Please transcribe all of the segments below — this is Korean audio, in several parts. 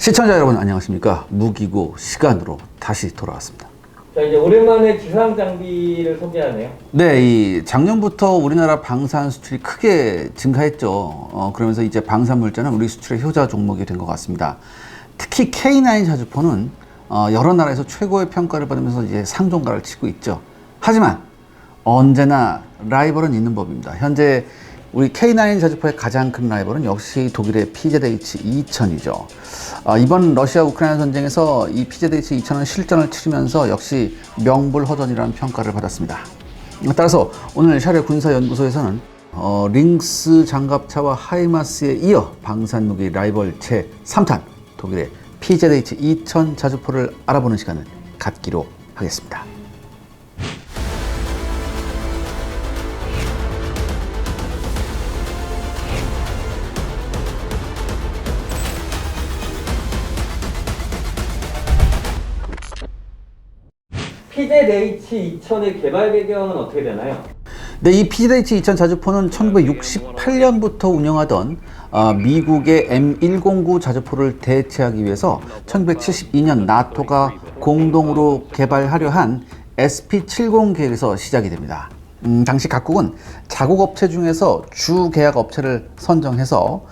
시청자 여러분 안녕하십니까? 무기고 시간으로 다시 돌아왔습니다. 자, 이제 오랜만에 지상 장비를 소개하네요. 네, 이 작년부터 우리나라 방산 수출이 크게 증가했죠. 그러면서 이제 방산 물자는 우리 수출의 효자 종목이 된 것 같습니다. 특히 K9 자주포는 여러 나라에서 최고의 평가를 받으면서 이제 상종가를 치고 있죠. 하지만 언제나 라이벌은 있는 법입니다. 현재 우리 K9 자주포의 가장 큰 라이벌은 역시 독일의 PZH-2000이죠. 이번 러시아 우크라이나 전쟁에서 이 PZH-2000은 실전을 치르면서 역시 명불허전이라는 평가를 받았습니다. 따라서 오늘 샤레 군사연구소에서는 링스 장갑차와 하이마스에 이어 방산무기 라이벌 제3탄 독일의 PZH-2000 자주포를 알아보는 시간을 갖기로 하겠습니다. PZH-2000의 개발 배경은 어떻게 되나요? 네, 이 PZH-2000 자주포는 1968년부터 운영하던 미국의 M109 자주포를 대체하기 위해서 1972년 나토가 공동으로 개발하려 한 SP70 계획에서 시작이 됩니다. 당시 각국은 자국업체 중에서 주계약업체를 선정해서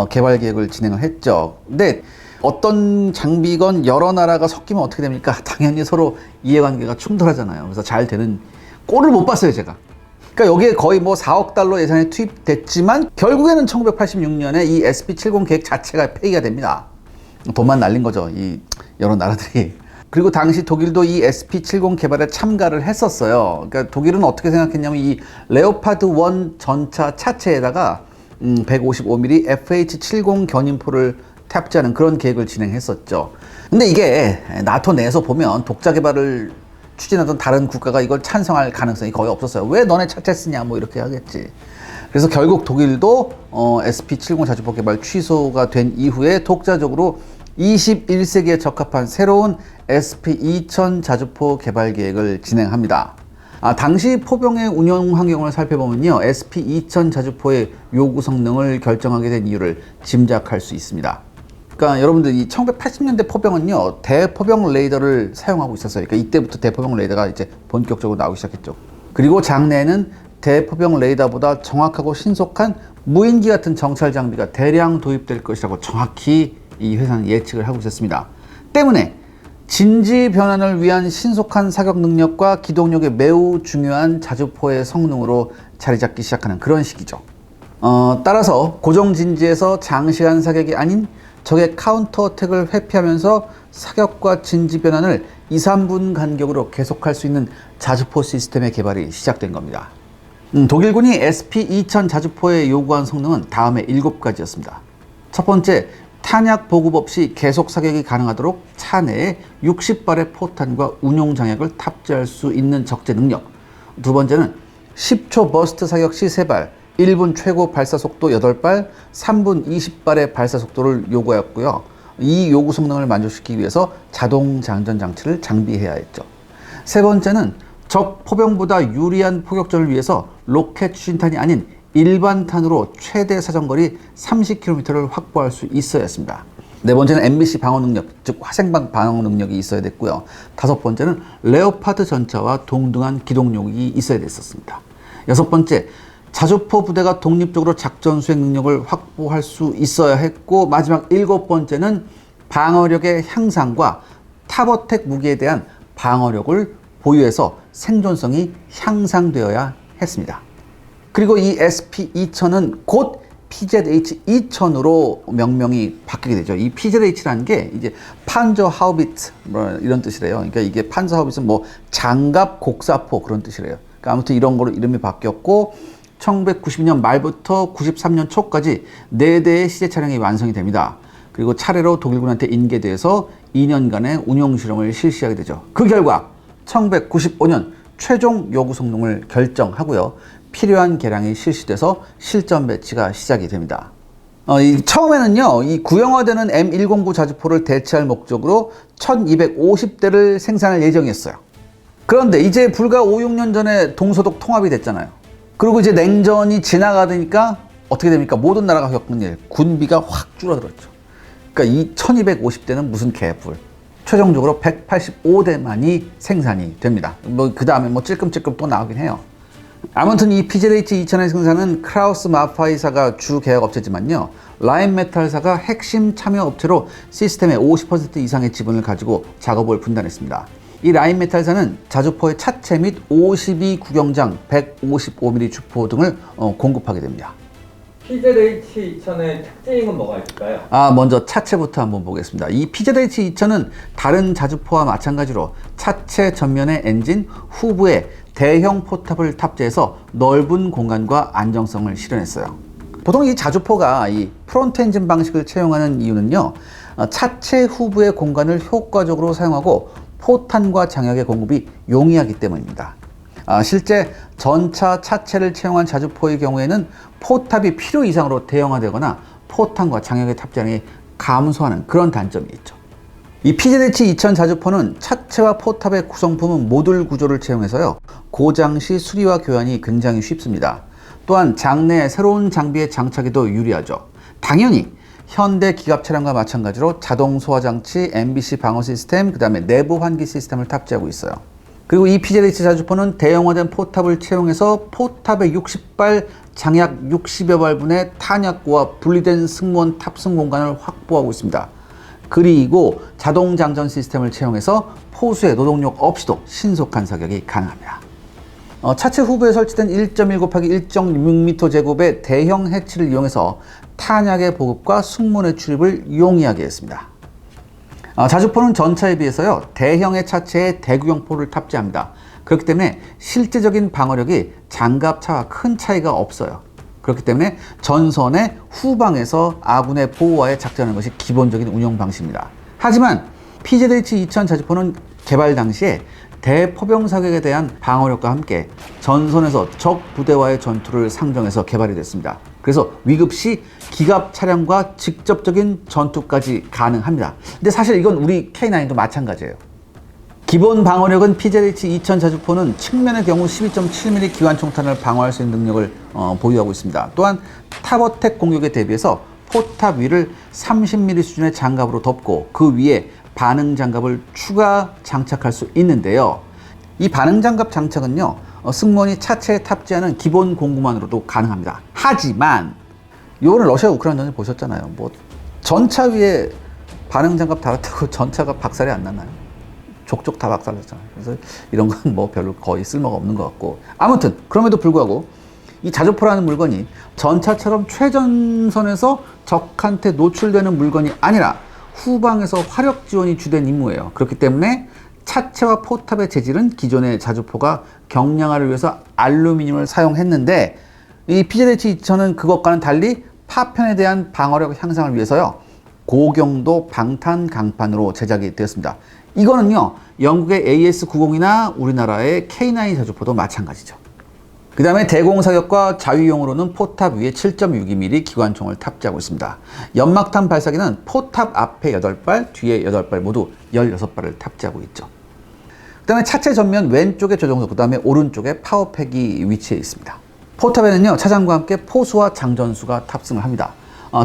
개발 계획을 진행을 했죠. 근데 어떤 장비건 여러 나라가 섞이면 어떻게 됩니까? 당연히 서로 이해관계가 충돌하잖아요. 그래서 잘 되는 꼴을 못 봤어요, 제가. 그러니까 여기에 거의 뭐 4억 달러 예산이 투입됐지만 결국에는 1986년에 이 SP70 계획 자체가 폐기가 됩니다. 돈만 날린 거죠, 이 여러 나라들이. 그리고 당시 독일도 이 SP70 개발에 참가를 했었어요. 그러니까 독일은 어떻게 생각했냐면 이 레오파드 1 전차 차체에다가 155mm FH70 견인포를 탑재하는 그런 계획을 진행했었죠. 근데 이게 나토 내에서 보면 독자 개발을 추진하던 다른 국가가 이걸 찬성할 가능성이 거의 없었어요. 왜 너네 차체 쓰냐 뭐 이렇게 하겠지. 그래서 결국 독일도 SP70 자주포 개발 취소가 된 이후에 독자적으로 21세기에 적합한 새로운 SP2000 자주포 개발 계획을 진행합니다. 당시 포병의 운영 환경을 살펴보면요, SP2000 자주포의 요구 성능을 결정하게 된 이유를 짐작할 수 있습니다. 그러니까 여러분들 이 1980년대 포병은요, 대포병 레이더를 사용하고 있었어요. 그러니까 이때부터 대포병 레이더가 이제 본격적으로 나오기 시작했죠. 그리고 장래에는 대포병 레이더보다 정확하고 신속한 무인기 같은 정찰 장비가 대량 도입될 것이라고 정확히 이 회사는 예측을 하고 있었습니다. 때문에 진지 변환을 위한 신속한 사격 능력과 기동력이 매우 중요한 자주포의 성능으로 자리 잡기 시작하는 그런 시기죠. 따라서 고정 진지에서 장시간 사격이 아닌 적의 카운터 어택을 회피하면서 사격과 진지 변환을 2, 3분 간격으로 계속할 수 있는 자주포 시스템의 개발이 시작된 겁니다. 독일군이 SP2000 자주포에 요구한 성능은 다음에 7가지였습니다. 첫 번째, 탄약 보급 없이 계속 사격이 가능하도록 차 내에 60발의 포탄과 운용 장약을 탑재할 수 있는 적재 능력. 두 번째는 10초 버스트 사격 시 3발, 1분 최고 발사 속도 8발, 3분 20발의 발사 속도를 요구하였고요. 이 요구 성능을 만족시키기 위해서 자동 장전 장치를 장비해야 했죠. 세 번째는 적 포병보다 유리한 포격전을 위해서 로켓 추진탄이 아닌 일반탄으로 최대 사정거리 30km를 확보할 수 있어야 했습니다. 네 번째는 MBC 방어 능력, 즉 화생방 방어 능력이 있어야 됐고요. 다섯 번째는 레오파드 전차와 동등한 기동력이 있어야 됐었습니다. 여섯 번째, 자주포 부대가 독립적으로 작전 수행 능력을 확보할 수 있어야 했고, 마지막 7번째는 방어력의 향상과 탑어택 무기에 대한 방어력을 보유해서 생존성이 향상되어야 했습니다. 그리고 이 SP2000은 곧 PZH2000으로 명명이 바뀌게 되죠. 이 PZH라는 게 이제 판저 하우비트 이런 뜻이래요. 그러니까 이게 판저 하우비트는 뭐 장갑 곡사포 그런 뜻이래요. 그러니까 아무튼 이런 거로 이름이 바뀌었고 1992년 말부터 93년 초까지 4대의 시제 차량이 완성이 됩니다. 그리고 차례로 독일군한테 인계돼서 2년간의 운용 실험을 실시하게 되죠. 그 결과 1995년 최종 요구 성능을 결정하고요. 필요한 개량이 실시돼서 실전 배치가 시작이 됩니다. 처음에는요, 이 구형화되는 M109 자주포를 대체할 목적으로 1250대를 생산할 예정이었어요. 그런데 이제 불과 5, 6년 전에 동서독 통합이 됐잖아요. 그리고 이제 냉전이 지나가니까 어떻게 됩니까? 모든 나라가 겪는 일, 군비가 확 줄어들었죠. 그러니까 이 1250대는 무슨 개뿔. 최종적으로 185대만이 생산이 됩니다. 뭐 그 다음에 뭐 찔끔찔끔 또 나오긴 해요. 아무튼 이 PZH-2000의 생산은 크라우스 마파이사가 주 계약업체지만요, 라인메탈사가 핵심 참여 업체로 시스템의 50% 이상의 지분을 가지고 작업을 분담했습니다. 이 라인메탈사는 자주포의 차체 및 52 구경장 155mm 주포 등을 공급하게 됩니다. PZH-2000의 특징은 뭐가 있을까요? 먼저 차체부터 한번 보겠습니다. 이 PZH-2000은 다른 자주포와 마찬가지로 차체 전면에 엔진, 후부에 대형 포탑을 탑재해서 넓은 공간과 안정성을 실현했어요. 보통 이 자주포가 이 프론트 엔진 방식을 채용하는 이유는요, 차체 후부의 공간을 효과적으로 사용하고 포탄과 장약의 공급이 용이하기 때문입니다. 실제 전차 차체를 채용한 자주포의 경우에는 포탑이 필요 이상으로 대형화되거나 포탄과 장약의 탑재량이 감소하는 그런 단점이 있죠. 이 PZH-2000 자주포는 차체와 포탑의 구성품은 모듈 구조를 채용해서요, 고장 시 수리와 교환이 굉장히 쉽습니다. 또한 장내에 새로운 장비의 장착에도 유리하죠. 당연히 현대 기갑 차량과 마찬가지로 자동 소화 장치, MBC 방어 시스템, 그 다음에 내부 환기 시스템을 탑재하고 있어요. 그리고 이 PZH 자주포는 대형화된 포탑을 채용해서 포탑의 60발, 장약 60여 발분의 탄약고와 분리된 승무원 탑승 공간을 확보하고 있습니다. 그리고 자동 장전 시스템을 채용해서 포수의 노동력 없이도 신속한 사격이 가능합니다. 차체 후부에 설치된 1.1 곱하기 1.6m 제곱의 대형 해치를 이용해서 탄약의 보급과 승무원의 출입을 용이하게 했습니다. 자주포는 전차에 비해서요, 대형의 차체에 대구경포를 탑재합니다. 그렇기 때문에 실제적인 방어력이 장갑차와 큰 차이가 없어요. 그렇기 때문에 전선의 후방에서 아군의 보호하에 작전하는 것이 기본적인 운영 방식입니다. 하지만 PZH-2000 자주포는 개발 당시에 대포병 사격에 대한 방어력과 함께 전선에서 적 부대와의 전투를 상정해서 개발이 됐습니다. 그래서 위급 시 기갑 차량과 직접적인 전투까지 가능합니다. 근데 사실 이건 우리 K9도 마찬가지예요. 기본 방어력은 PZH-2000 자주포는 측면의 경우 12.7mm 기관총탄을 방어할 수 있는 능력을 보유하고 있습니다. 또한 탑어택 공격에 대비해서 포탑 위를 30mm 수준의 장갑으로 덮고 그 위에 반응 장갑을 추가 장착할 수 있는데요. 이 반응 장갑 장착은요, 승무원이 차체에 탑재하는 기본 공구만으로도 가능합니다. 하지만 이거는 러시아 우크라이나 전쟁 보셨잖아요. 뭐 전차 위에 반응 장갑 달았다고 전차가 박살이 안 났나요? 족족 다 박살났잖아요. 그래서 이런 건 뭐 별로 거의 쓸모가 없는 것 같고, 아무튼 그럼에도 불구하고 이 자주포라는 물건이 전차처럼 최전선에서 적한테 노출되는 물건이 아니라 후방에서 화력 지원이 주된 임무예요. 그렇기 때문에 차체와 포탑의 재질은 기존의 자주포가 경량화를 위해서 알루미늄을 사용했는데, 이 PZH-2000은 그것과는 달리 파편에 대한 방어력 향상을 위해서요, 고경도 방탄 강판으로 제작이 되었습니다. 이거는요, 영국의 AS90이나 우리나라의 K9 자주포도 마찬가지죠. 그 다음에 대공사격과 자위용으로는 포탑 위에 7.62mm 기관총을 탑재하고 있습니다. 연막탄 발사기는 포탑 앞에 8발, 뒤에 8발 모두 16발을 탑재하고 있죠. 그 다음에 차체 전면 왼쪽에 조종석, 그 다음에 오른쪽에 파워팩이 위치해 있습니다. 포탑에는요, 차장과 함께 포수와 장전수가 탑승을 합니다.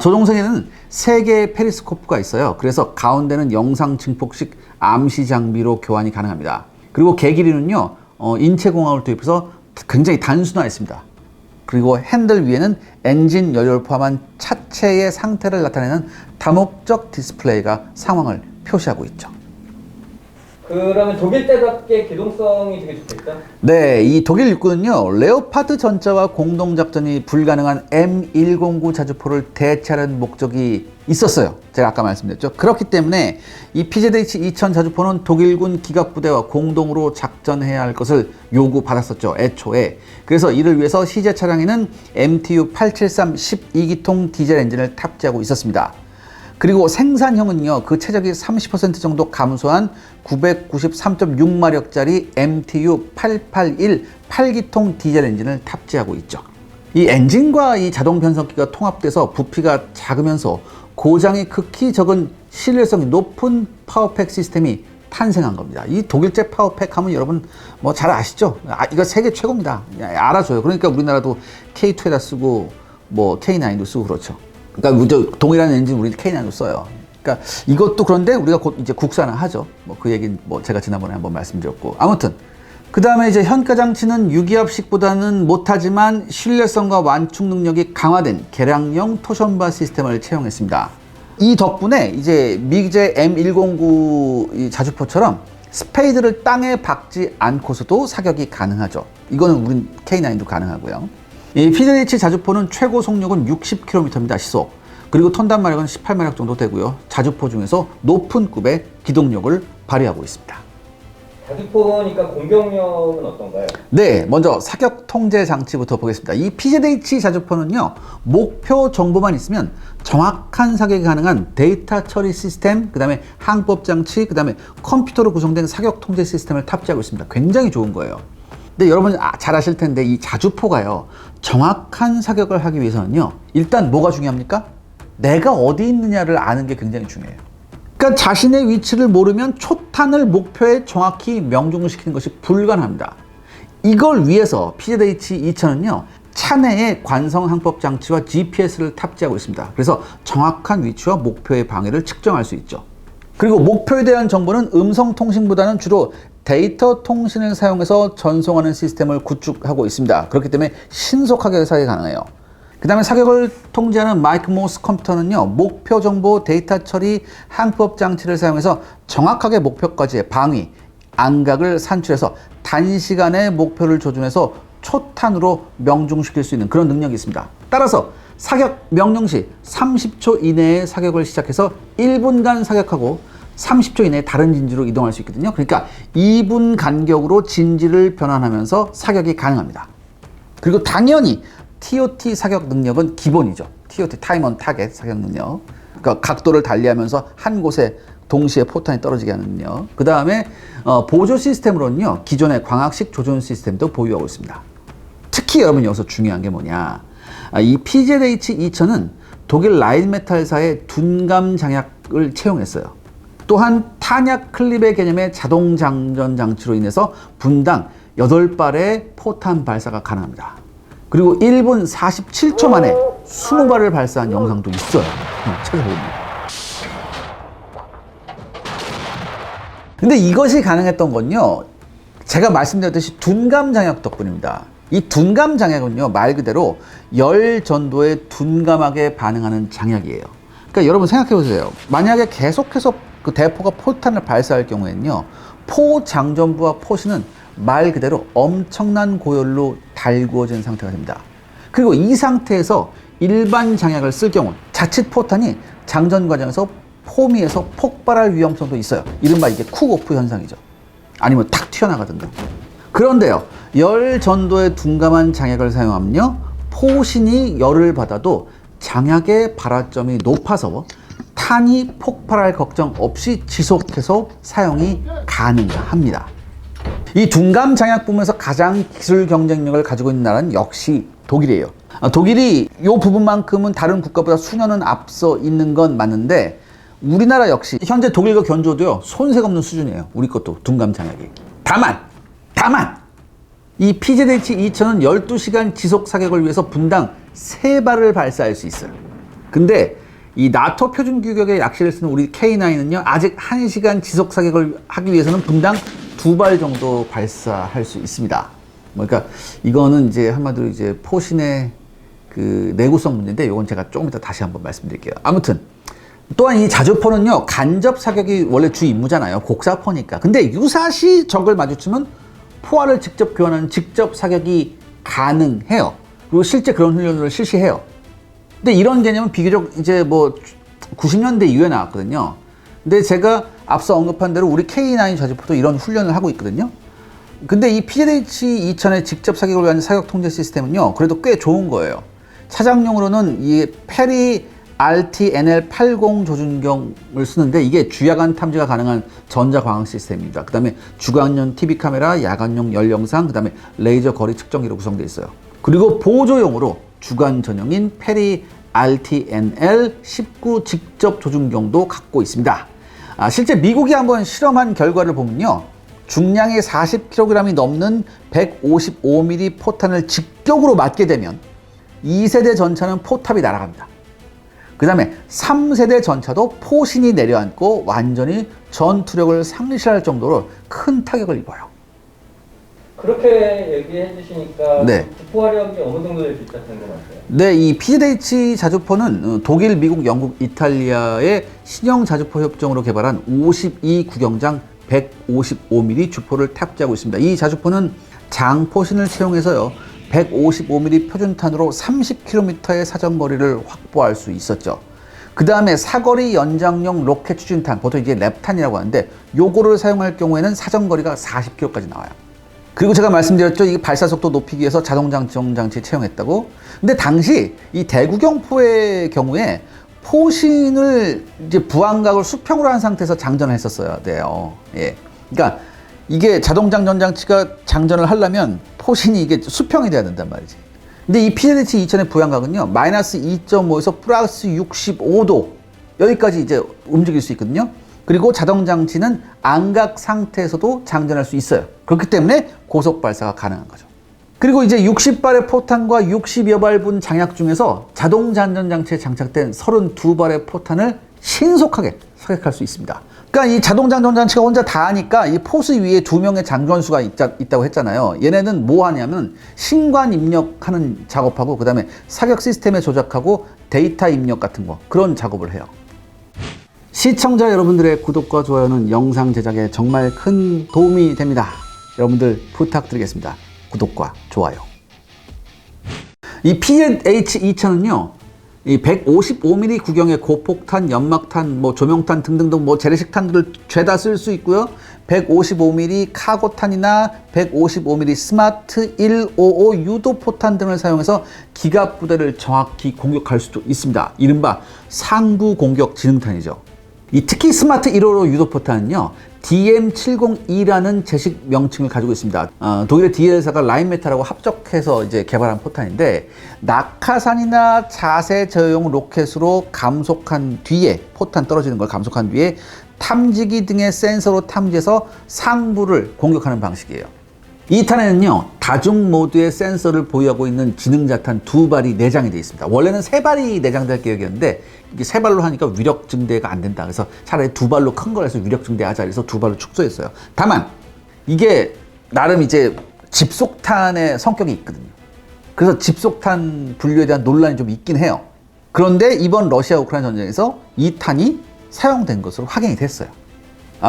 조종석에는 3개의 페리스코프가 있어요. 그래서 가운데는 영상 증폭식 암시 장비로 교환이 가능합니다. 그리고 개길이는요, 인체공학을 도입해서 굉장히 단순화했습니다. 그리고 핸들 위에는 엔진 연료를 포함한 차체의 상태를 나타내는 다목적 디스플레이가 상황을 표시하고 있죠. 그러면 독일제답게 기동성이 되게 좋겠죠? 네, 이 독일 육군은요, 레오파드 전차와 공동작전이 불가능한 M109 자주포를 대체하는 목적이 있었어요. 제가 아까 말씀드렸죠. 그렇기 때문에 이 PZH-2000 자주포는 독일군 기갑부대와 공동으로 작전해야 할 것을 요구받았었죠, 애초에. 그래서 이를 위해서 시제 차량에는 MTU-873 12기통 디젤 엔진을 탑재하고 있었습니다. 그리고 생산형은요, 그 최적이 30% 정도 감소한 993.6마력짜리 MTU-881 8기통 디젤 엔진을 탑재하고 있죠. 이 엔진과 이 자동 변속기가 통합돼서 부피가 작으면서 고장이 극히 적은 신뢰성이 높은 파워팩 시스템이 탄생한 겁니다. 이 독일제 파워팩 하면 여러분 뭐 잘 아시죠? 이거 세계 최고입니다. 알아줘요. 그러니까 우리나라도 K2에다 쓰고 뭐 K9도 쓰고 그렇죠. 그러니까 동일한 엔진 우리 K9도 써요. 그러니까 이것도 그런데 우리가 곧 이제 국산화 하죠. 뭐 그 얘기는 뭐 제가 지난번에 한번 말씀드렸고. 아무튼 그 다음에 이제 현가 장치는 유기압식보다는 못하지만 신뢰성과 완충 능력이 강화된 개량형 토션바 시스템을 채용했습니다. 이 덕분에 이제 미제 M109 이 자주포처럼 스페이드를 땅에 박지 않고서도 사격이 가능하죠. 이거는 우린 K9도 가능하고요. 이 PZH 자주포는 최고 속력은 60km입니다. 시속. 그리고 턴단 마력은 18마력 정도 되고요. 자주포 중에서 높은 급의 기동력을 발휘하고 있습니다. 자주포니까 공격력은 어떤가요? 네, 먼저 사격 통제 장치부터 보겠습니다. 이 PZH 자주포는요, 목표 정보만 있으면 정확한 사격이 가능한 데이터 처리 시스템, 그 다음에 항법 장치, 그 다음에 컴퓨터로 구성된 사격 통제 시스템을 탑재하고 있습니다. 굉장히 좋은 거예요. 근데 여러분 잘 아실 텐데 이 자주포가요, 정확한 사격을 하기 위해서는요, 일단 뭐가 중요합니까? 내가 어디 있느냐를 아는 게 굉장히 중요해요. 그러니까 자신의 위치를 모르면 초탄을 목표에 정확히 명중시키는 것이 불가능합니다. 이걸 위해서 PZH-2000은요, 차내에 관성 항법 장치와 GPS를 탑재하고 있습니다. 그래서 정확한 위치와 목표의 방해를 측정할 수 있죠. 그리고 목표에 대한 정보는 음성 통신보다는 주로 데이터 통신을 사용해서 전송하는 시스템을 구축하고 있습니다. 그렇기 때문에 신속하게 사격이 가능해요. 그 다음에 사격을 통제하는 마이크 모스 컴퓨터는요, 목표 정보, 데이터 처리, 항법 장치를 사용해서 정확하게 목표까지의 방위, 안각을 산출해서 단시간에 목표를 조준해서 초탄으로 명중시킬 수 있는 그런 능력이 있습니다. 따라서 사격 명령 시 30초 이내에 사격을 시작해서 1분간 사격하고 30초 이내에 다른 진지로 이동할 수 있거든요. 그러니까 2분 간격으로 진지를 변환하면서 사격이 가능합니다. 그리고 당연히 TOT 사격 능력은 기본이죠. TOT, 타임 온 타겟 사격 능력. 그러니까 각도를 달리하면서 한 곳에 동시에 포탄이 떨어지게 하는 능력. 그 다음에 보조 시스템으로는요, 기존의 광학식 조준 시스템도 보유하고 있습니다. 특히 여러분 여기서 중요한 게 뭐냐, 이 PZH-2000은 독일 라인메탈사의 둔감 장약을 채용했어요. 또한 탄약 클립의 개념의 자동 장전 장치로 인해서 분당 8발의 포탄 발사가 가능합니다. 그리고 1분 47초 만에 20발을 발사한 영상도 있어요. 찾아보면. 근데 이것이 가능했던 건요, 제가 말씀드렸듯이 둔감 장약 덕분입니다. 이 둔감 장약은요, 말 그대로 열 전도에 둔감하게 반응하는 장약이에요. 그러니까 여러분 생각해 보세요. 만약에 계속해서 그 대포가 포탄을 발사할 경우에는요, 포 장전부와 포신은 말 그대로 엄청난 고열로 달구어진 상태가 됩니다. 그리고 이 상태에서 일반 장약을 쓸 경우 자칫 포탄이 장전 과정에서 포미에서 폭발할 위험성도 있어요. 이른바 이게 쿡오프 현상이죠. 아니면 탁 튀어나가든가. 그런데요, 열 전도에 둔감한 장약을 사용하면요, 포신이 열을 받아도 장약의 발화점이 높아서 탄이 폭발할 걱정 없이 지속해서 사용이 가능합니다. 이 둔감 장약 부문에서 가장 기술 경쟁력을 가지고 있는 나라는 역시 독일이에요. 독일이 이 부분만큼은 다른 국가보다 수년은 앞서 있는 건 맞는데, 우리나라 역시 현재 독일과 견주어도요, 손색 없는 수준이에요. 우리 것도 둔감 장약이. 다만 이 PZH-2000은 12시간 지속 사격을 위해서 분당 3발을 발사할 수 있어요. 근데 이 나토 표준 규격의 낚시를 쓰는 우리 K9은요, 아직 1시간 지속 사격을 하기 위해서는 분당 2발 정도 발사할 수 있습니다. 그러니까 이거는 이제 한마디로 이제 포신의 그 내구성 문제인데, 이건 제가 조금 이따 다시 한번 말씀드릴게요. 아무튼 또한 이 자주포는요, 간접 사격이 원래 주 임무잖아요. 곡사포니까. 근데 유사시 적을 마주치면 포화를 직접 교환하는 직접 사격이 가능해요. 그리고 실제 그런 훈련을 실시해요. 근데 이런 개념은 비교적 이제 뭐 90년대 이후에 나왔거든요. 근데 제가 앞서 언급한 대로 우리 K9 자주포도 이런 훈련을 하고 있거든요. 근데 이 PZH-2000의 직접 사격을 위한 사격 통제 시스템은요, 그래도 꽤 좋은 거예요. 차장용으로는 이 페리 RTNL80 조준경을 쓰는데, 이게 주야간 탐지가 가능한 전자광학 시스템입니다. 그 다음에 주간용 TV 카메라, 야간용 열 영상, 그 다음에 레이저 거리 측정기로 구성되어 있어요. 그리고 보조용으로 주간 전용인 페리 RTNL19 직접 조준경도 갖고 있습니다. 실제 미국이 한번 실험한 결과를 보면요, 중량이 40kg이 넘는 155mm 포탄을 직격으로 맞게 되면 2세대 전차는 포탑이 날아갑니다. 그 다음에 3세대 전차도 포신이 내려앉고 완전히 전투력을 상실할 정도로 큰 타격을 입어요. 그렇게 얘기해 주시니까 네. 주포화력이 어느 정도 될 수 있다 궁금하세요. 네, 이 PZH 자주포는 독일, 미국, 영국, 이탈리아의 신형 자주포 협정으로 개발한 52 구경장 155mm 주포를 탑재하고 있습니다. 이 자주포는 장포신을 채용해서요 155mm 표준탄으로 30km의 사정거리를 확보할 수 있었죠. 그 다음에 사거리 연장용 로켓 추진탄, 보통 이제 랩탄이라고 하는데 요거를 사용할 경우에는 사정거리가 40km까지 나와요. 그리고 제가 말씀드렸죠, 이게 발사속도 높이기 위해서 자동장치 장치에 채용했다고. 근데 당시 이 대구경포의 경우에 포신을 이제 부항각을 수평으로 한 상태에서 장전을 했었어야 돼요. 예. 그러니까 이게 자동장전 장치가 장전을 하려면 포신이 이게 수평이 돼야 된단 말이지. 근데 이 PZH 2000의 부양각은요, 마이너스 2.5에서 플러스 65도 여기까지 이제 움직일 수 있거든요. 그리고 자동장치는 안각 상태에서도 장전할 수 있어요. 그렇기 때문에 고속 발사가 가능한 거죠. 그리고 이제 60발의 포탄과 60여 발분 장약 중에서 자동장전 장치에 장착된 32발의 포탄을 신속하게 사격할 수 있습니다. 그러니까 이 자동장전 장치가 혼자 다 하니까 이 포스 위에 2명의 장전수가 있다고 했잖아요. 얘네는 뭐 하냐면 신관 입력하는 작업하고 그 다음에 사격 시스템에 조작하고 데이터 입력 같은 거, 그런 작업을 해요. 시청자 여러분들의 구독과 좋아요는 영상 제작에 정말 큰 도움이 됩니다. 여러분들 부탁드리겠습니다. 구독과 좋아요. 이 PZH-2000은요, 이 155mm 구경의 고폭탄, 연막탄, 뭐 조명탄 등등등 뭐 재래식탄들을 죄다 쓸 수 있고요. 155mm 카고탄이나 155mm 스마트 155 유도포탄 등을 사용해서 기갑 부대를 정확히 공격할 수도 있습니다. 이른바 상부 공격 지능탄이죠. 이 특히 스마트 155 유도포탄은요, DM702라는 제식 명칭을 가지고 있습니다. 독일의 DL사가 라인메탈하고 합작해서 이제 개발한 포탄인데, 낙하산이나 자세 저용 로켓으로 감속한 뒤에, 포탄 떨어지는 걸 감속한 뒤에 탐지기 등의 센서로 탐지해서 상부를 공격하는 방식이에요. 이 탄에는요, 다중 모드의 센서를 보유하고 있는 지능자탄 2발이 내장이 되어 있습니다. 원래는 3발이 내장될 계획이었는데 이게 3발로 하니까 위력 증대가 안 된다. 그래서 차라리 2발로 큰 걸 해서 위력 증대하자. 그래서 2발로 축소했어요. 다만 이게 나름 이제 집속탄의 성격이 있거든요. 그래서 집속탄 분류에 대한 논란이 좀 있긴 해요. 그런데 이번 러시아 우크라이나 전쟁에서 이 탄이 사용된 것으로 확인이 됐어요.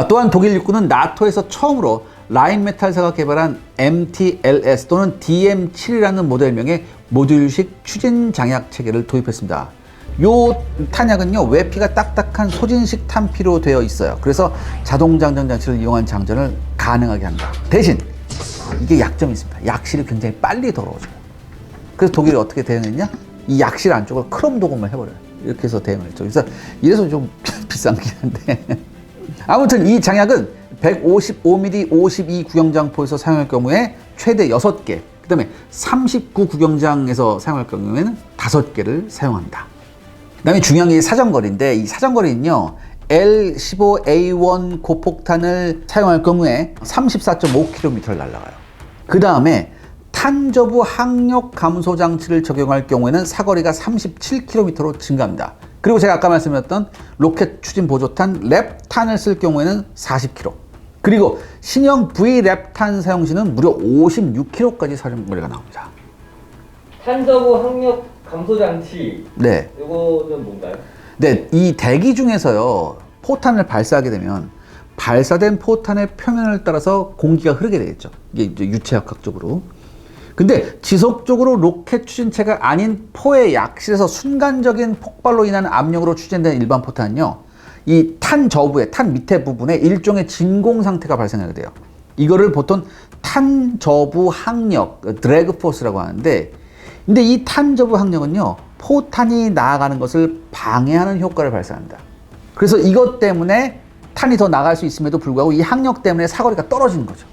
또한 독일 육군은 나토에서 처음으로 라인메탈사가 개발한 MTLS 또는 DM7이라는 모델명의 모듈식 추진 장약 체계를 도입했습니다. 요 탄약은요, 외피가 딱딱한 소진식 탄피로 되어 있어요. 그래서 자동장전 장치를 이용한 장전을 가능하게 합니다. 대신 이게 약점이 있습니다. 약실이 굉장히 빨리 더러워져요. 그래서 독일이 어떻게 대응했냐? 이 약실 안쪽을 크롬 도금을 해버려요. 이렇게 해서 대응을 했죠. 그래서 이래서 좀 비싼긴 한데 아무튼 이 장약은 155mm 52 구경장포에서 사용할 경우에 최대 6개, 그 다음에 39 구경장에서 사용할 경우에는 5개를 사용합니다. 그 다음에 중요한 게 사정거리인데, 이 사정거리는요, L15A1 고폭탄을 사용할 경우에 34.5km를 날아가요. 그 다음에 탄저부 항력 감소 장치를 적용할 경우에는 사거리가 37km로 증가합니다. 그리고 제가 아까 말씀드렸던 로켓 추진 보조탄 랩탄을 쓸 경우에는 40km. 그리고 신형 V 랩탄 사용 시는 무려 56km까지 사정거리가 나옵니다. 탄저부 항력 감소 장치. 네. 이거는 뭔가요? 네, 이 대기 중에서요, 포탄을 발사하게 되면 발사된 포탄의 표면을 따라서 공기가 흐르게 되겠죠. 이게 이제 유체역학적으로. 근데 지속적으로 로켓 추진체가 아닌 포의 약실에서 순간적인 폭발로 인한 압력으로 추진된 일반 포탄은요, 이 탄 저부에, 탄 밑에 부분에 일종의 진공 상태가 발생하게 돼요. 이거를 보통 탄 저부 항력, 드래그 포스라고 하는데, 근데 이 탄 저부 항력은요, 포탄이 나아가는 것을 방해하는 효과를 발생합니다. 그래서 이것 때문에 탄이 더 나갈 수 있음에도 불구하고 이 항력 때문에 사거리가 떨어지는 거죠.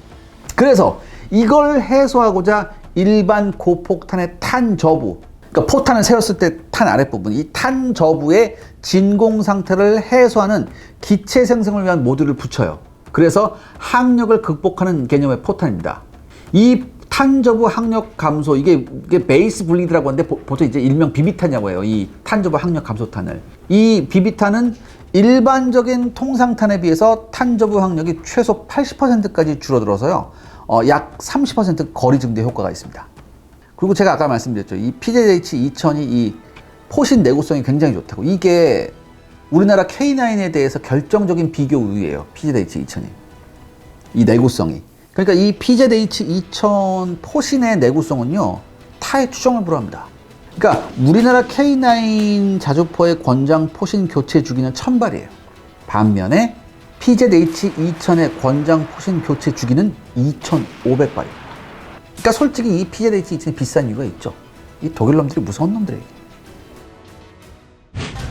그래서 이걸 해소하고자 일반 고폭탄의 탄 저부, 그러니까 포탄을 세웠을 때 탄 아랫부분, 이 탄 저부의 진공 상태를 해소하는 기체 생성을 위한 모듈을 붙여요. 그래서 항력을 극복하는 개념의 포탄입니다. 이 탄저브 항력 감소, 이게 베이스 블리드라고 하는데 보통 이제 일명 비비탄이라고 해요. 이 탄저브 항력 감소탄을. 이 비비탄은 일반적인 통상탄에 비해서 탄저브 항력이 최소 80%까지 줄어들어서요. 약 30% 거리 증대 효과가 있습니다. 그리고 제가 아까 말씀드렸죠. 이 PZH-2000이 이 포신 내구성이 굉장히 좋다고. 이게 우리나라 K9에 대해서 결정적인 비교 우위예요. PZH-2000이. 이 내구성이. 그러니까 이 PZH-2000 포신의 내구성은요, 타에 추정을 불허합니다. 그러니까 우리나라 K9 자주포의 권장 포신 교체 주기는 1000발이에요. 반면에 PZH-2000의 권장 포신 교체 주기는 2500발입니다. 그러니까 솔직히 이 PZH-2000이 비싼 이유가 있죠. 이 독일 놈들이 무서운 놈들이에요.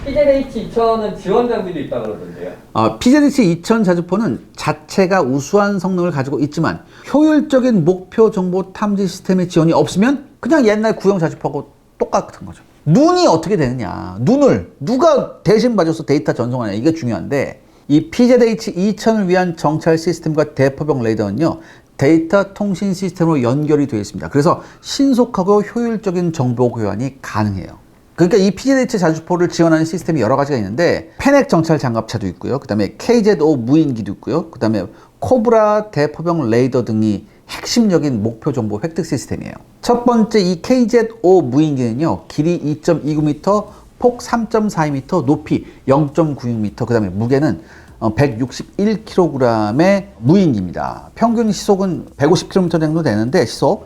PZH-2000은 지원 장비도 있다고 그러던데요. PZH-2000 자주포는 자체가 우수한 성능을 가지고 있지만 효율적인 목표 정보 탐지 시스템의 지원이 없으면 그냥 옛날 구형 자주포하고 똑같은 거죠. 눈이 어떻게 되느냐. 눈을 누가 대신 봐줘서 데이터 전송하냐. 이게 중요한데 이 PZH-2000을 위한 정찰 시스템과 대포병 레이더는요. 데이터 통신 시스템으로 연결이 되어 있습니다. 그래서 신속하고 효율적인 정보 교환이 가능해요. 그러니까 이 PZH 자주포를 지원하는 시스템이 여러 가지가 있는데 페넥 정찰 장갑차도 있고요. 그 다음에 KZ-5 무인기도 있고요. 그 다음에 코브라 대포병 레이더 등이 핵심적인 목표 정보 획득 시스템이에요. 첫 번째 이 KZ-5 무인기는요. 길이 2.29m, 폭 3.42m, 높이 0.96m, 그 다음에 무게는 161kg의 무인기입니다. 평균 시속은 150km 정도 되는데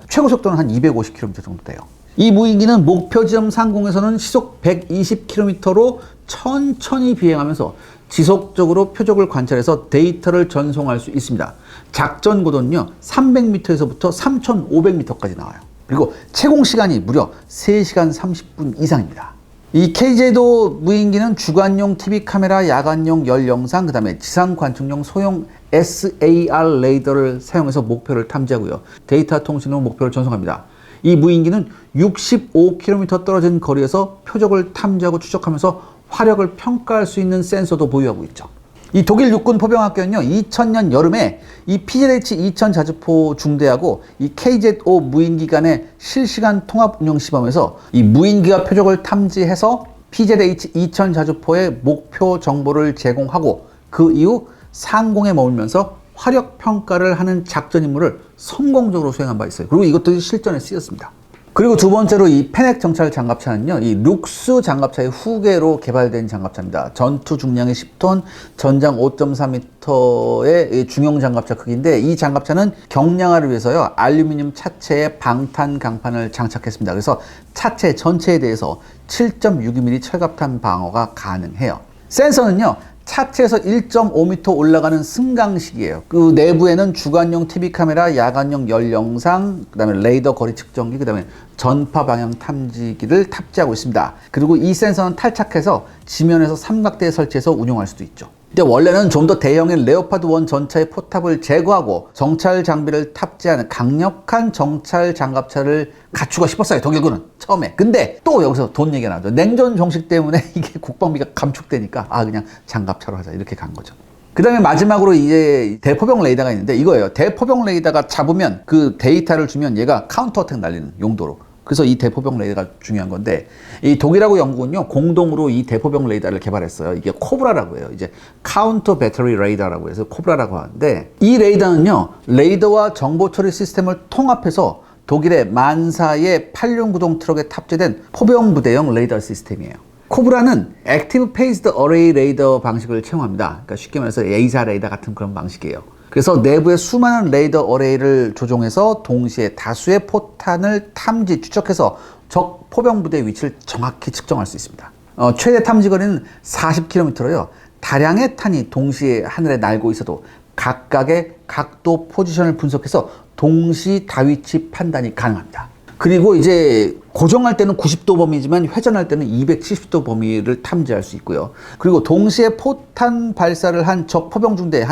최고 속도는 한 250km 정도 돼요. 이 무인기는 목표 지점 상공에서는 시속 120km로 천천히 비행하면서 지속적으로 표적을 관찰해서 데이터를 전송할 수 있습니다. 작전 고도는요 300m에서부터 3500m까지 나와요. 그리고 채공 시간이 무려 3시간 30분 이상입니다. 이 KZ-5 무인기는 주간용 TV 카메라, 야간용 열 영상, 그 다음에 지상 관측용 소형 SAR 레이더를 사용해서 목표를 탐지하고요. 데이터 통신으로 목표를 전송합니다. 이 무인기는 65km 떨어진 거리에서 표적을 탐지하고 추적하면서 화력을 평가할 수 있는 센서도 보유하고 있죠. 이 독일 육군 포병학교는요 2000년 여름에 이 PZH-2000 자주포 중대하고 이 KZ-5 무인기 간의 실시간 통합 운영 시범에서 이 무인기가 표적을 탐지해서 PZH-2000 자주포의 목표 정보를 제공하고 그 이후 상공에 머물면서 화력 평가를 하는 작전 임무를 성공적으로 수행한 바 있어요. 그리고 이것도 실전에 쓰였습니다. 그리고 두 번째로 이 페넥 정찰 장갑차는요, 이 룩스 장갑차의 후계로 개발된 장갑차입니다. 전투 중량이 10톤, 전장 5.4m의 중형 장갑차 크기인데 이 장갑차는 경량화를 위해서요, 알루미늄 차체에 방탄 강판을 장착했습니다. 그래서 차체 전체에 대해서 7.62mm 철갑탄 방어가 가능해요. 센서는요, 차체에서 1.5m 올라가는 승강식이에요. 그 내부에는 주간용 TV 카메라, 야간용 열 영상, 그 다음에 레이더 거리 측정기, 그 다음에 전파 방향 탐지기를 탑재하고 있습니다. 그리고 이 센서는 탈착해서 지면에서 삼각대에 설치해서 운용할 수도 있죠. 근데 원래는 좀 더 대형의 레오파드 1 전차의 포탑을 제거하고 정찰 장비를 탑재하는 강력한 정찰 장갑차를 갖추고 싶었어요, 독일군은 처음에. 근데 또 여기서 돈 얘기가 나죠. 냉전 정식 때문에 이게 국방비가 감축되니까 그냥 장갑차로 하자 이렇게 간 거죠. 그 다음에 마지막으로 이제 대포병 레이더가 있는데 이거예요. 대포병 레이더가 잡으면 그 데이터를 주면 얘가 카운터 어택 날리는 용도로. 그래서 이 대포병 레이더가 중요한 건데 이 독일하고 영국은요 공동으로 이 대포병 레이더를 개발했어요. 이게 코브라라고 해요. 이제 카운터 배터리 레이더라고 해서 코브라라고 하는데 이 레이더는요 레이더와 정보 처리 시스템을 통합해서 독일의 만사의 8륜 구동 트럭에 탑재된 포병 부대형 레이더 시스템이에요. 코브라는 액티브 페이스드 어레이 레이더 방식을 채용합니다. 그러니까 쉽게 말해서 에이사 레이더 같은 그런 방식이에요. 그래서 내부에 수많은 레이더 어레이를 조종해서 동시에 다수의 포탄을 탐지, 추적해서 적 포병부대의 위치를 정확히 측정할 수 있습니다. 최대 탐지 거리는 40km로요. 다량의 탄이 동시에 하늘에 날고 있어도 각각의 각도 포지션을 분석해서 동시 다위치 판단이 가능합니다. 그리고 이제 고정할 때는 90도 범위지만 회전할 때는 270도 범위를 탐지할 수 있고요. 그리고 동시에 포탄 발사를 한 적 포병중대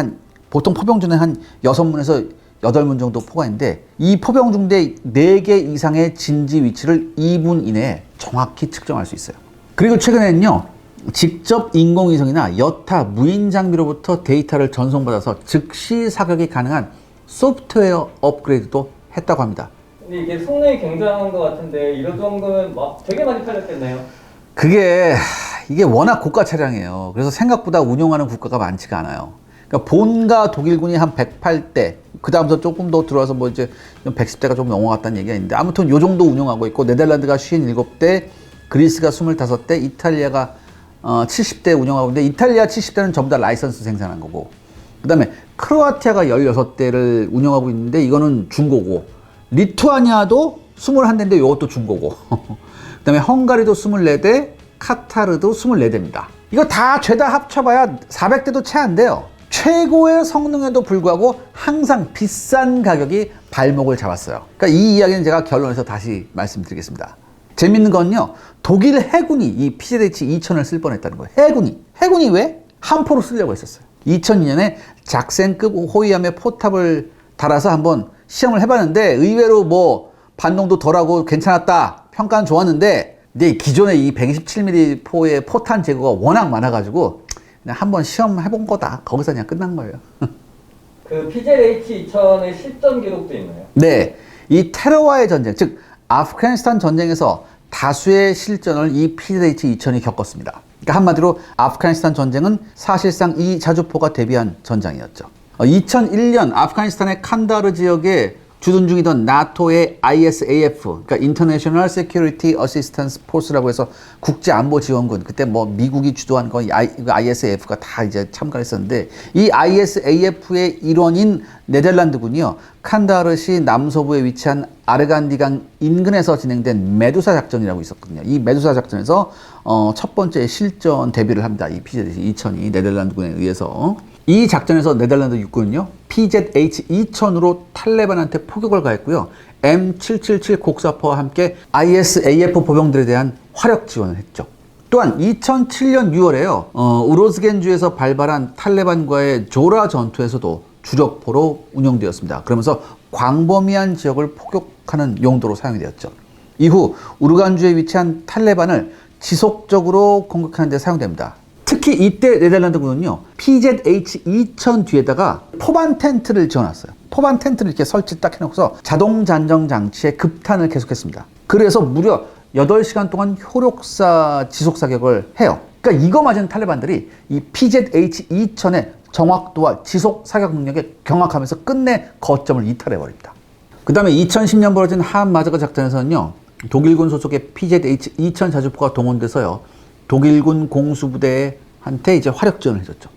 보통 포병중대 한 6문에서 8문 정도 포가 있는데 이 포병중대 4개 이상의 진지 위치를 2분 이내에 정확히 측정할 수 있어요. 그리고 최근에는요. 직접 인공위성이나 여타 무인 장비로부터 데이터를 전송받아서 즉시 사격이 가능한 소프트웨어 업그레이드도 했다고 합니다. 근데 이게 성능이 굉장한 것 같은데 이런 정도면 막 되게 많이 팔렸겠네요. 이게 워낙 고가 차량이에요. 그래서 생각보다 운용하는 국가가 많지가 않아요. 그러니까 본가 독일군이 한 108대, 그 다음부터 조금 더 들어와서 뭐 이제 110대가 좀 넘어갔다는 얘기가 있는데, 아무튼 요 정도 운용하고 있고, 네덜란드가 57대, 그리스가 25대, 이탈리아가 70대 운영하고 있는데, 이탈리아 70대는 전부 다 라이선스 생산한 거고, 그 다음에 크로아티아가 16대를 운영하고 있는데, 이거는 중고고, 리투아니아도 21대인데 이것도 중고고, 그 다음에 헝가리도 24대, 카타르도 24대입니다. 이거 다 죄다 합쳐봐야 400대도 채 안 돼요. 최고의 성능에도 불구하고 항상 비싼 가격이 발목을 잡았어요. 그러니까 이 이야기는 제가 결론에서 다시 말씀드리겠습니다. 재밌는 건요, 독일 해군이 이 PZH-2000을 쓸 뻔했다는 거예요. 해군이 왜? 함포로 쓰려고 했었어요. 2002년에 작센급 호위함의 포탑을 달아서 한번 시험을 해봤는데, 의외로 뭐 반동도 덜하고 괜찮았다, 평가는 좋았는데, 근데 기존의 이 127mm 포의 포탄 제거가 워낙 많아가지고 그냥 한번 시험해본 거다, 거기서 그냥 끝난 거예요. 그 PZH-2000의 실전 기록도 있나요? 네, 이 테러와의 전쟁, 즉 아프가니스탄 전쟁에서 다수의 실전을 이 PZH-2000이 겪었습니다. 그러니까 한마디로 아프가니스탄 전쟁은 사실상 이 자주포가 대비한 전장이었죠. 2001년 아프가니스탄의 칸다르 지역에 주둔 중이던 나토의 ISAF, 그러니까 International Security Assistance Force라고 해서 국제안보지원군, 그때 뭐 미국이 주도한 거 ISAF가 다 이제 참가했었는데, 이 ISAF의 일원인 네덜란드군이요, 칸다르시 남서부에 위치한 아르간디강 인근에서 진행된 메두사 작전이라고 있었거든요. 이 메두사 작전에서 첫 번째 실전 데뷔를 합니다. 이 PZ-2000이 네덜란드군에 의해서. 이 작전에서 네덜란드 육군은요, PZH-2000으로 탈레반한테 포격을 가했고요, M777 곡사포와 함께 ISAF 보병들에 대한 화력 지원을 했죠. 또한 2007년 6월에요, 우로즈겐주에서 발발한 탈레반과의 조라 전투에서도 주력포로 운영되었습니다. 그러면서 광범위한 지역을 포격하는 용도로 사용이 되었죠. 이후 우르간주에 위치한 탈레반을 지속적으로 공격하는 데 사용됩니다. 특히 이때 네덜란드군은요, PZH-2000 뒤에다가 포반 텐트를 지어놨어요. 포반 텐트를 이렇게 설치 딱 해놓고서 자동 잔정 장치에 급탄을 계속했습니다. 그래서 무려 8시간 동안 효력사 지속 사격을 해요. 그러니까 이거 맞은 탈레반들이 이 PZH-2000의 정확도와 지속 사격 능력에 경악하면서 끝내 거점을 이탈해버립니다. 그 다음에 2010년 벌어진 하암마자가 작전에서는요, 독일군 소속의 PZH-2000 자주포가 동원돼서요, 독일군 공수부대한테 이제 화력 지원을 해줬죠.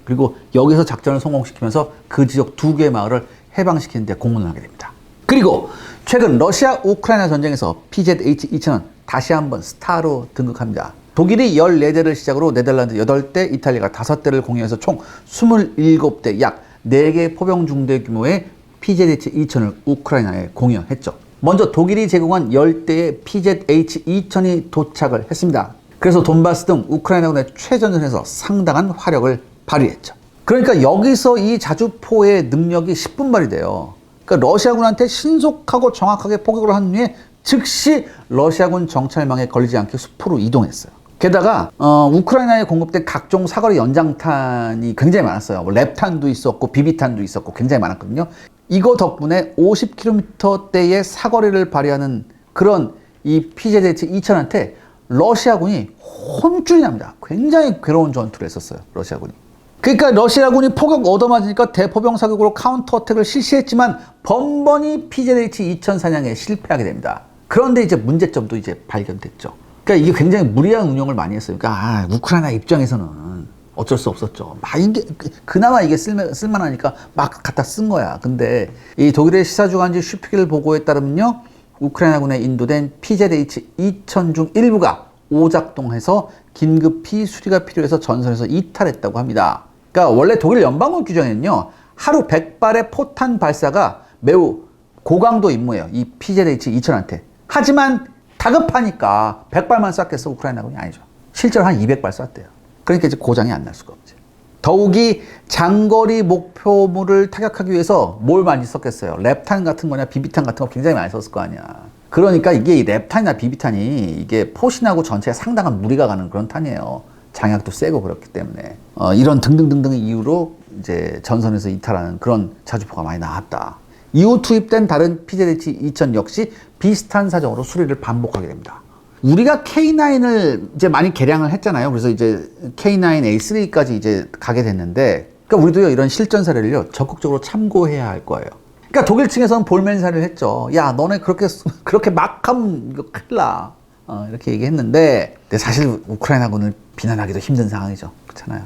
그리고 여기서 작전을 성공시키면서 그 지역 2개의 마을을 해방시키는 데 공헌을 하게 됩니다. 그리고 최근 러시아 우크라이나 전쟁에서 PZH-2000은 다시 한번 스타로 등극합니다. 독일이 14대를 시작으로 네덜란드 8대, 이탈리아가 5대를 공유해서 총 27대, 약 4개 포병 중대 규모의 PZH-2000을 우크라이나에 공유했죠. 먼저 독일이 제공한 10대의 PZH-2000이 도착을 했습니다. 그래서 돈바스 등 우크라이나군의 최전선에서 상당한 화력을 발휘했죠. 그러니까 여기서 이 자주포의 능력이 10분발이 돼요. 그러니까 러시아군한테 신속하고 정확하게 포격을 한 후에 즉시 러시아군 정찰망에 걸리지 않게 숲으로 이동했어요. 게다가 우크라이나에 공급된 각종 사거리 연장탄이 굉장히 많았어요. 뭐 랩탄도 있었고 비비탄도 있었고 굉장히 많았거든요. 이거 덕분에 50km대의 사거리를 발휘하는 그런 이 PZH-2000한테 러시아군이 혼쭐이 납니다. 굉장히 괴로운 전투를 했었어요, 러시아군이. 그러니까 러시아군이 포격 얻어맞으니까 대포병 사격으로 카운터 어택을 실시했지만 번번이 PZH-2000 사냥에 실패하게 됩니다. 그런데 이제 문제점도 이제 발견됐죠. 그러니까 이게 굉장히 무리한 운영을 많이 했어요. 그러니까 우크라이나 입장에서는 어쩔 수 없었죠. 막 이게 그나마 이게 쓸만하니까 막 갖다 쓴 거야. 근데 이 독일의 시사주간지 슈피겔 보고에 따르면요, 우크라이나군에 인도된 PZH-2000 중 일부가 오작동해서 긴급히 수리가 필요해서 전선에서 이탈했다고 합니다. 그러니까 원래 독일 연방군 규정에는요, 하루 100발의 포탄 발사가 매우 고강도 임무예요, 이 PZH-2000한테. 하지만 다급하니까 100발만 쐈겠어, 우크라이나군이? 아니죠. 실제로 한 200발 쐈대요. 그러니까 이제 고장이 안 날 수가 없지. 더욱이 장거리 목표물을 타격하기 위해서 뭘 많이 썼겠어요? 랩탄 같은 거냐, 비비탄 같은 거 굉장히 많이 썼을 거 아니야. 그러니까 이게 랩탄이나 비비탄이 이게 포신하고 전체에 상당한 무리가 가는 그런 탄이에요. 장약도 세고 그렇기 때문에. 이런 등등등등의 이유로 이제 전선에서 이탈하는 그런 자주포가 많이 나왔다. 이후 투입된 다른 PZH-2000 역시 비슷한 사정으로 수리를 반복하게 됩니다. 우리가 K9을 이제 많이 개량을 했잖아요. 그래서 이제 K9A3까지 이제 가게 됐는데, 그러니까 우리도요, 이런 실전 사례를요, 적극적으로 참고해야 할 거예요. 그러니까 독일 측에서는 볼멘사를 했죠. 야, 너네 그렇게 막 하면 이거 큰일 나. 이렇게 얘기했는데, 근데 사실 우크라이나군을 비난하기도 힘든 상황이죠. 그렇잖아요.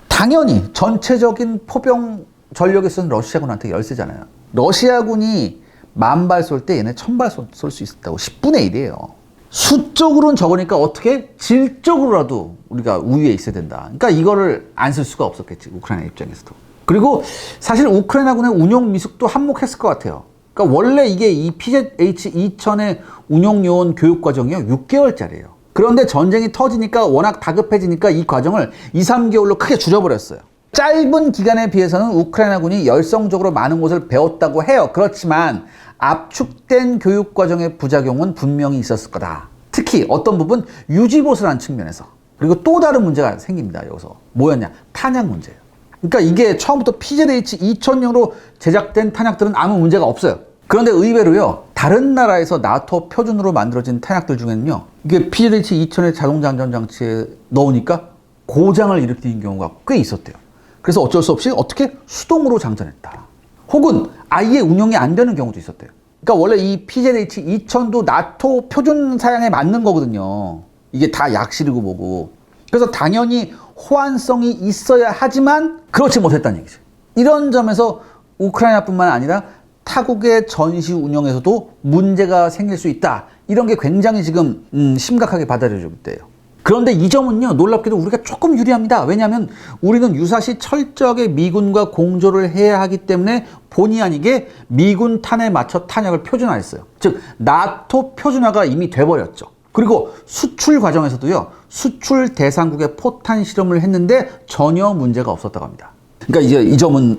당연히 전체적인 포병 전력에서는 러시아군한테 열세잖아요. 러시아군이 10,000발 쏠 때 얘네 1,000발 쏠 수 있다고 10분의 1이에요. 수적으로는 적으니까 어떻게 질적으로라도 우리가 우위에 있어야 된다. 그러니까 이거를 안 쓸 수가 없었겠지, 우크라이나 입장에서도. 그리고 사실 우크라이나군의 운용 미숙도 한몫했을 것 같아요. 그러니까 원래 이게 이 PZH-2000의 운용 요원 교육 과정이요, 6개월짜리예요. 그런데 전쟁이 터지니까 워낙 다급해지니까 이 과정을 2, 3개월로 크게 줄여버렸어요. 짧은 기간에 비해서는 우크라이나군이 열성적으로 많은 것을 배웠다고 해요. 그렇지만 압축된 교육 과정의 부작용은 분명히 있었을 거다. 특히 어떤 부분 유지보수라는 측면에서. 그리고 또 다른 문제가 생깁니다. 여기서 뭐였냐? 탄약 문제예요. 그러니까 이게 처음부터 PZH-2000용으로 제작된 탄약들은 아무 문제가 없어요. 그런데 의외로요, 다른 나라에서 나토 표준으로 만들어진 탄약들 중에는요, 이게 PZH-2000의 자동장전 장치에 넣으니까 고장을 일으키는 경우가 꽤 있었대요. 그래서 어쩔 수 없이 어떻게 수동으로 장전했다. 혹은 아예 운영이 안 되는 경우도 있었대요. 그러니까 원래 이 PZH-2000도 나토 표준 사양에 맞는 거거든요. 이게 다 약실이고 뭐고. 그래서 당연히 호환성이 있어야 하지만 그렇지 못했다는 얘기죠. 이런 점에서 우크라이나뿐만 아니라 타국의 전시 운영에서도 문제가 생길 수 있다. 이런 게 굉장히 지금 심각하게 받아들여지고 있대요. 그런데 이 점은요, 놀랍게도 우리가 조금 유리합니다. 왜냐하면 우리는 유사시 철저하게 미군과 공조를 해야 하기 때문에 본의 아니게 미군 탄에 맞춰 탄약을 표준화했어요. 즉 나토 표준화가 이미 돼버렸죠. 그리고 수출 과정에서도요, 수출 대상국의 포탄 실험을 했는데 전혀 문제가 없었다고 합니다. 그러니까 이제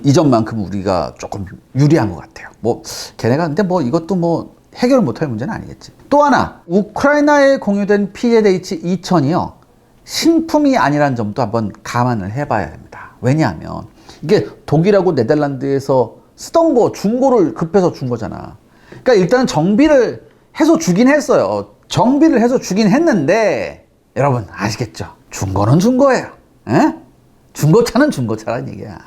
이 점만큼 우리가 조금 유리한 것 같아요. 뭐 걔네가 근데 뭐 이것도 뭐 해결 못할 문제는 아니겠지. 또 하나, 우크라이나에 공유된 PZH-2000이요, 신품이 아니라는 점도 한번 감안을 해봐야 됩니다. 왜냐하면 이게 독일하고 네덜란드에서 쓰던 거 중고를 급해서 준 거잖아. 그러니까 일단은 정비를 해서 주긴 했어요. 정비를 해서 주긴 했는데 여러분 아시겠죠? 중고는 중고예요. 에? 중고차는 중고차라는 얘기야.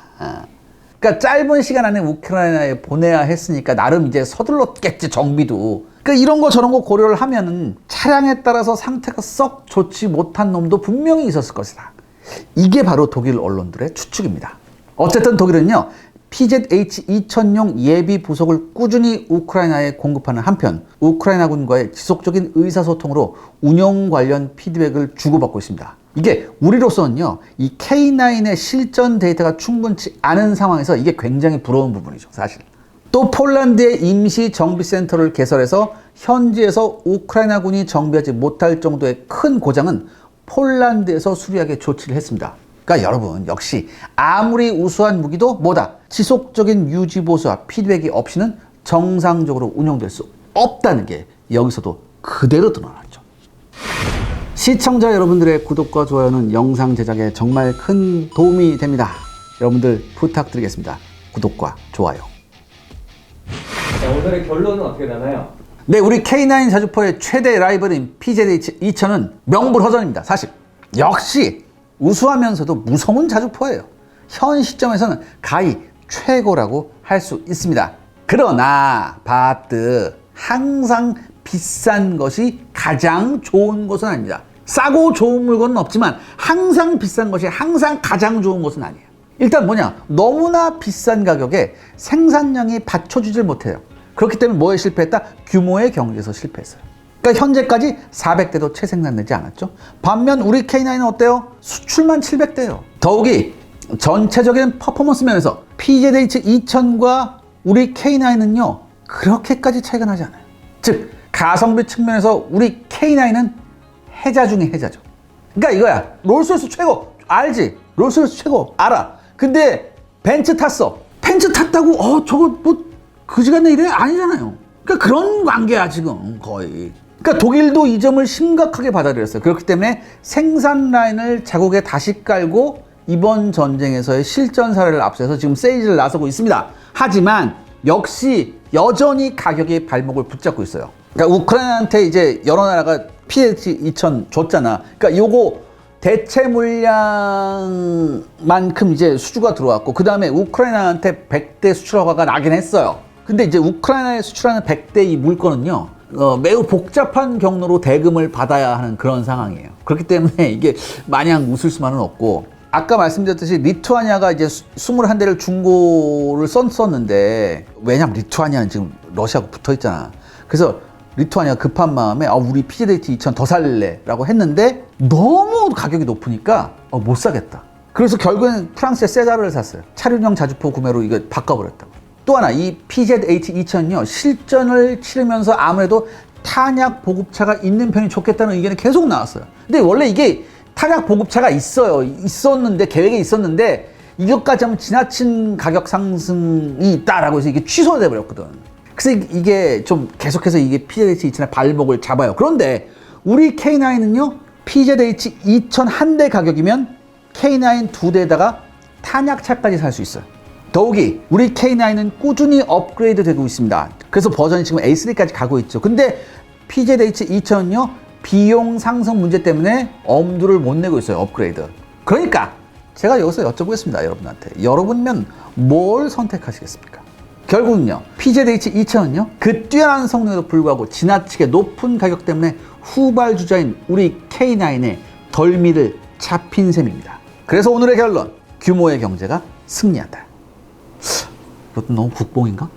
그러니까 짧은 시간 안에 우크라이나에 보내야 했으니까 나름 이제 서둘렀겠지, 정비도. 그러니까 이런 거 저런 거 고려를 하면은 차량에 따라서 상태가 썩 좋지 못한 놈도 분명히 있었을 것이다. 이게 바로 독일 언론들의 추측입니다. 어쨌든 독일은요, PZH-2000용 예비 부속을 꾸준히 우크라이나에 공급하는 한편 우크라이나군과의 지속적인 의사소통으로 운영 관련 피드백을 주고받고 있습니다. 이게 우리로서는요, 이 K9의 실전 데이터가 충분치 않은 상황에서 이게 굉장히 부러운 부분이죠, 사실. 또 폴란드의 임시 정비센터를 개설해서 현지에서 우크라이나군이 정비하지 못할 정도의 큰 고장은 폴란드에서 수리하게 조치를 했습니다. 그러니까 여러분, 역시 아무리 우수한 무기도 뭐다? 지속적인 유지보수와 피드백이 없이는 정상적으로 운영될 수 없다는 게 여기서도 그대로 드러났죠. 시청자 여러분들의 구독과 좋아요는 영상 제작에 정말 큰 도움이 됩니다. 여러분들 부탁드리겠습니다. 구독과 좋아요. 자, 오늘의 결론은 어떻게 되나요? 네, 우리 K9 자주포의 최대 라이벌인 PZH-2000은 명불허전입니다. 사실 역시 우수하면서도 무서운 자주포예요. 현 시점에서는 가히 최고라고 할 수 있습니다. 그러나 바트 항상 비싼 것이 가장 좋은 것은 아닙니다. 싸고 좋은 물건은 없지만 항상 비싼 것이 항상 가장 좋은 것은 아니에요. 일단 뭐냐, 너무나 비싼 가격에 생산량이 받쳐주질 못해요. 그렇기 때문에 뭐에 실패했다? 규모의 경제에서 실패했어요. 그러니까 현재까지 400대도 채 생산되지 않았죠. 반면 우리 K9은 어때요? 수출만 700대예요. 더욱이 전체적인 퍼포먼스 면에서 PZH-2000과 우리 K9은요, 그렇게까지 차이가 나지 않아요. 즉 가성비 측면에서 우리 K9은 해자 중에 해자죠. 그러니까 이거야, 롤스로이스 최고 알지? 롤스로이스 최고 알아. 근데 벤츠 탔어. 벤츠 탔다고 저거 뭐 그지같네 이래? 아니잖아요. 그러니까 그런 관계야 지금 거의. 그러니까 독일도 이 점을 심각하게 받아들였어요. 그렇기 때문에 생산 라인을 자국에 다시 깔고 이번 전쟁에서의 실전 사례를 앞서서 지금 세일즈를 나서고 있습니다. 하지만 역시 여전히 가격이 발목을 붙잡고 있어요. 그러니까 우크라이나한테 이제 여러 나라가 PZ-2000 줬잖아. 그러니까 요거 대체 물량만큼 이제 수주가 들어왔고, 그 다음에 우크라이나한테 100대 수출 허가가 나긴 했어요. 근데 이제 우크라이나에 수출하는 100대 이 물건은요, 매우 복잡한 경로로 대금을 받아야 하는 그런 상황이에요. 그렇기 때문에 이게 마냥 웃을 수만은 없고, 아까 말씀드렸듯이 리투아니아가 이제 21대를 중고를 썼었는데, 왜냐면 리투아니아는 지금 러시아하고 붙어 있잖아. 그래서 리투아니아가 급한 마음에 우리 PZ-2000 더 살래 라고 했는데 너무 가격이 높으니까 못 사겠다. 그래서 결국엔 프랑스의 세자르를 샀어요. 차륜형 자주포 구매로 이거 바꿔버렸다고. 또 하나, 이 PZ-2000요 실전을 치르면서 아무래도 탄약 보급차가 있는 편이 좋겠다는 의견이 계속 나왔어요. 근데 원래 이게 탄약 보급차가 있었는데, 계획에 있었는데 이것까지 하면 지나친 가격 상승이 있다라고 해서 이게 취소돼 버렸거든. 그래서 이게 좀 계속해서 이게 PZ-2000의 발목을 잡아요. 그런데 우리 K9은요, PZ-2000 한 대 가격이면 K9 두 대에다가 탄약차까지 살 수 있어요. 더욱이 우리 K9은 꾸준히 업그레이드 되고 있습니다. 그래서 버전이 지금 A3까지 가고 있죠. 근데 PZ-2000은요, 비용 상승 문제 때문에 엄두를 못 내고 있어요. 업그레이드. 그러니까 제가 여기서 여쭤보겠습니다. 여러분한테. 여러분면 뭘 선택하시겠습니까? 결국은요, PZ-2000은요, 그 뛰어난 성능에도 불구하고 지나치게 높은 가격 때문에 후발주자인 우리 K9의 덜미를 잡힌 셈입니다. 그래서 오늘의 결론, 규모의 경제가 승리한다. 이것도 너무 국뽕인가?